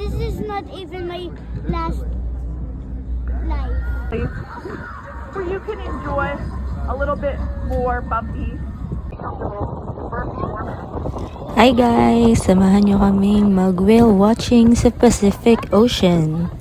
This is not even my last life. Where you can enjoy a little bit more bumpy. Hi guys! Samahan nyo kaming mag-whale watching sa Pacific Ocean.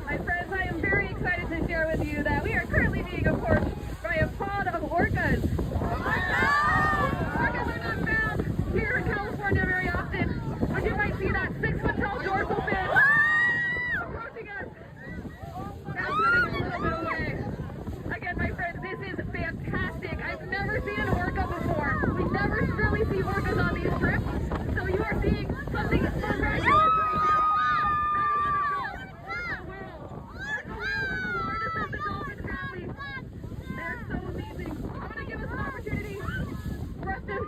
My friends, I am very excited to share with you that we are currently being approached by a pod of orcas. Orcas are not found here in California very often, but you might see that 6-foot-tall dorsal fin approaching us. Now swimming a little bit away. Again, my friends, this is fantastic. I've never seen an orca before. We never really see orcas on these trips, so you are seeing something miraculous.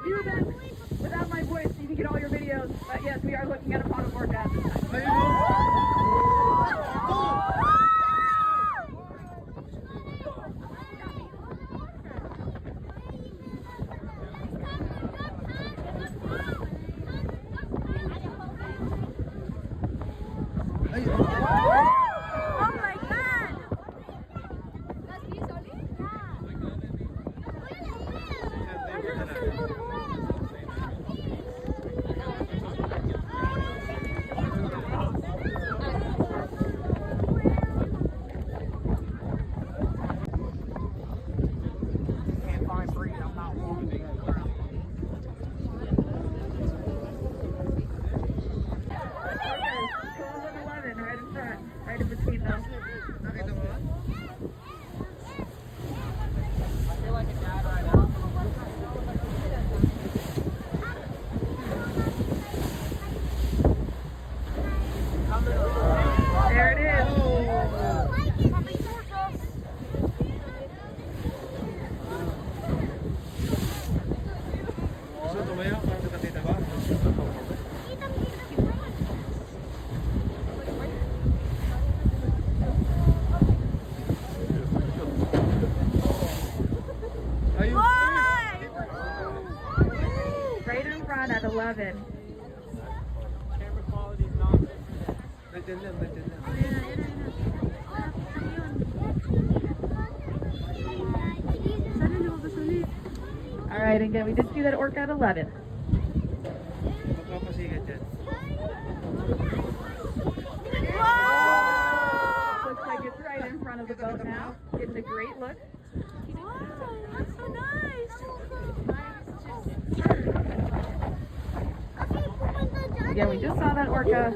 Do this without my voice so you can get all your videos. But yes, we are looking at a pot of orcas. Right in between them. There it is. Right in front at 11. Camera quality's not. Nandiyan lang. All right, again, we did see that orca at 11. Magpapasigat yan. Looks like it's right in front of the boat now. Getting a great look. That's so nice. Again, we just saw that orca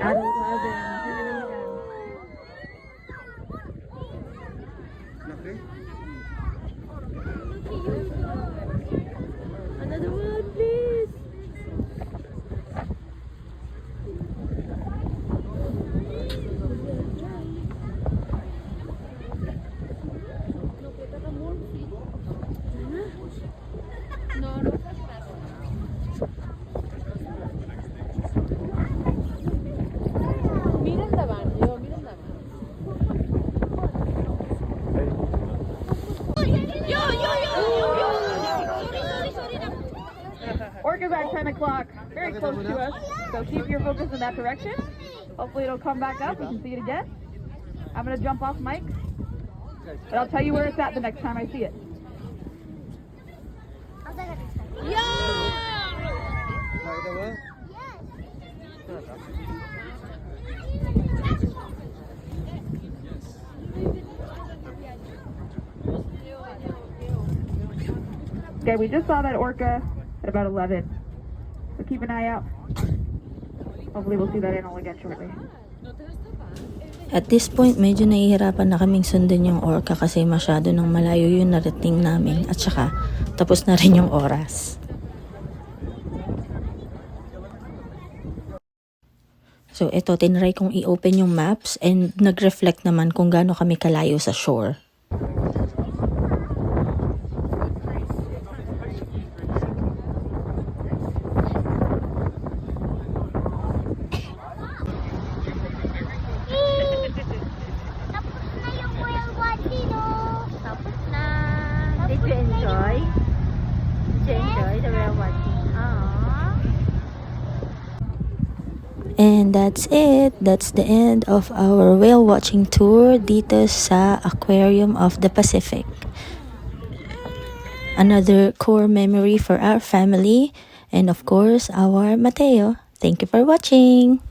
at 11. Laki. Another one, please. Orca's at 10 o'clock, very close to us, so keep your focus in that direction. Hopefully it'll come back up, we can see it again. I'm going to jump off mic, but I'll tell you where it's at the next time I see it. Yeah! Nakita mo? Yes! Okay, we just saw that orca at about 11. So keep an eye out. Hopefully we'll see that animal again shortly. At this point, medyo nahihirapan na kaming sundan yung orca kasi masyado nang malayo yung narating namin at saka tapos na rin yung oras. So ito, tinry kong i-open yung maps and nag-reflect naman kung gaano kami kalayo sa shore. Tapos na yung whale watching, oh. Tapos na. Did you enjoy? Did you enjoy the whale watching? Aww. And that's it. That's the end of our whale watching tour dito sa Aquarium of the Pacific. Another core memory for our family and of course our Mateo. Thank you for watching.